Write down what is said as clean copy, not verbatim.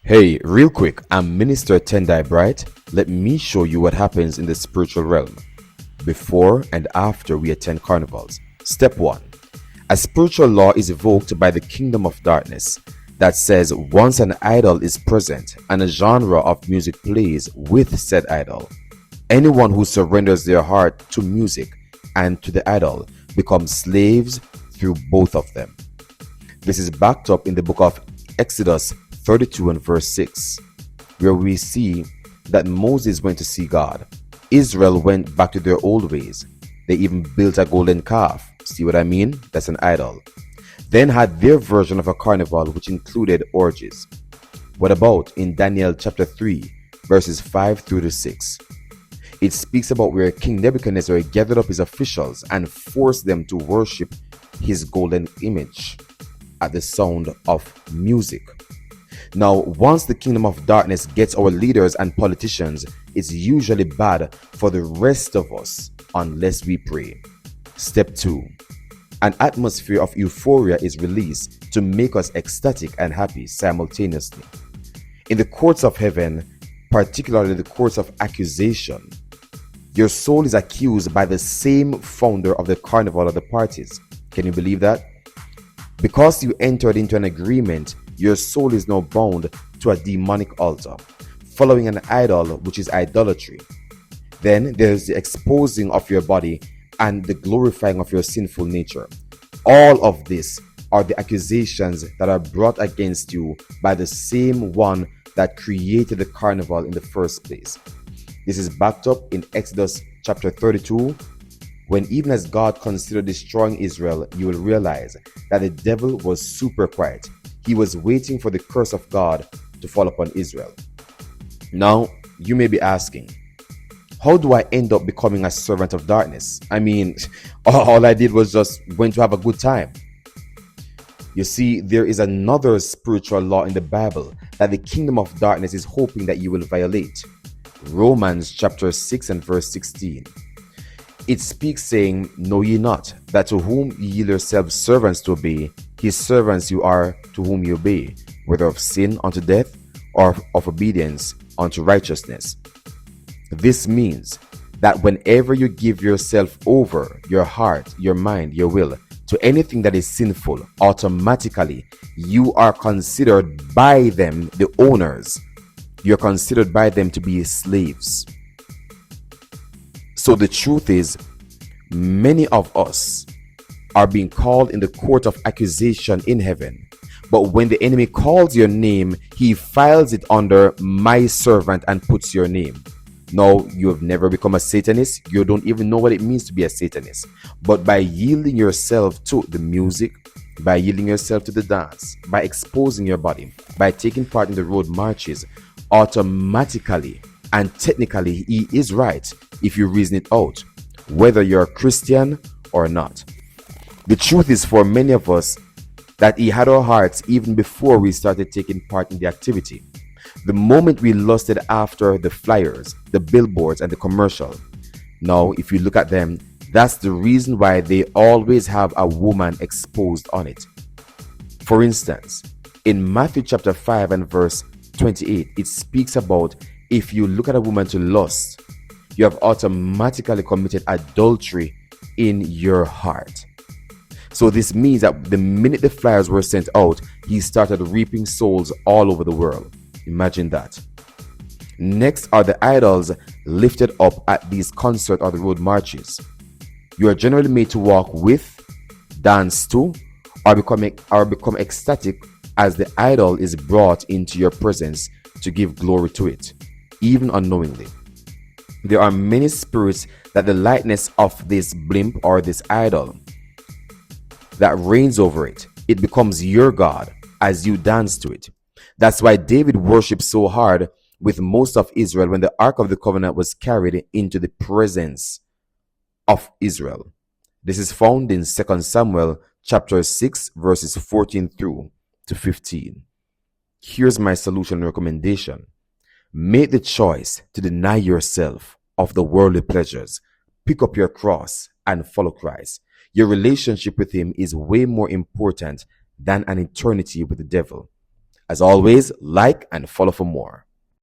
Hey, real quick, I'm Minister Tendai Bright. Let me show you what happens in the spiritual realm before and after we attend carnivals. Step 1. A spiritual law is evoked by the kingdom of darkness that says once an idol is present and a genre of music plays with said idol, anyone who surrenders their heart to music and to the idol becomes slaves through both of them. This is backed up in the book of Exodus 32 and verse 6, where we see that Moses went to see God. Israel went back to their old ways. They even built a golden calf. See what I mean? That's an idol. Then had their version of a carnival which included orgies. What about in Daniel chapter 3, verses 5 through to 6? It speaks about where King Nebuchadnezzar gathered up his officials and forced them to worship his golden image at the sound of music. Now, once the kingdom of darkness gets our leaders and politicians, it's usually bad for the rest of us unless we pray. Step 2. An atmosphere of euphoria is released to make us ecstatic and happy simultaneously. In the courts of heaven, particularly the courts of accusation, your soul is accused by the same founder of the carnival or the parties. Can you believe that? Because you entered into an agreement, your soul is now bound to a demonic altar, following an idol, which is idolatry. Then there's the exposing of your body and the glorifying of your sinful nature. All of this are the accusations that are brought against you by the same one that created the carnival in the first place. This is backed up in Exodus chapter 32, when even as God considered destroying Israel, you will realize that the devil was super quiet. He was waiting for the curse of God to fall upon Israel. Now, you may be asking, how do I end up becoming a servant of darkness? I mean, all I did was just went to have a good time. You see, there is another spiritual law in the Bible that the kingdom of darkness is hoping that you will violate. Romans chapter 6 and verse 16. It speaks saying, know ye not, that to whom ye yield yourselves servants to obey, his servants you are to whom you obey, whether of sin unto death, or of obedience unto righteousness. This means that whenever you give yourself over, your heart, your mind, your will, to anything that is sinful, automatically you are considered by them the owners. You're considered by them to be slaves. So the truth is, many of us are being called in the court of accusation in heaven. But when the enemy calls your name, he files it under my servant and puts your name. Now, you have never become a Satanist. You don't even know what it means to be a Satanist. But by yielding yourself to the music, by yielding yourself to the dance, by exposing your body, by taking part in the road marches, automatically and technically he is right if you reason it out, whether you're a Christian or not. The truth is, for many of us, that he had our hearts even before we started taking part in the activity. The moment we lusted after the flyers, the billboards, and the commercial. Now, if you look at them, that's the reason why they always have a woman exposed on it. For instance, in Matthew chapter 5 and verse 28, it speaks about if you look at a woman to lust, you have automatically committed adultery in your heart. So this means that the minute the flyers were sent out, he started reaping souls all over the world. Imagine that. Next are the idols lifted up at these concerts or the road marches. You are generally made to walk with, dance to, or become ecstatic as the idol is brought into your presence to give glory to it, even unknowingly. There are many spirits that the lightness of this blimp or this idol that reigns over it. It becomes your God as you dance to it. That's why David worshipped so hard with most of Israel when the Ark of the Covenant was carried into the presence of Israel. This is found in 2 Samuel chapter 6 verses 14 through to 15. Here's my solution and recommendation. Make the choice to deny yourself of the worldly pleasures. Pick up your cross and follow Christ. Your relationship with him is way more important than an eternity with the devil. As always, like and follow for more.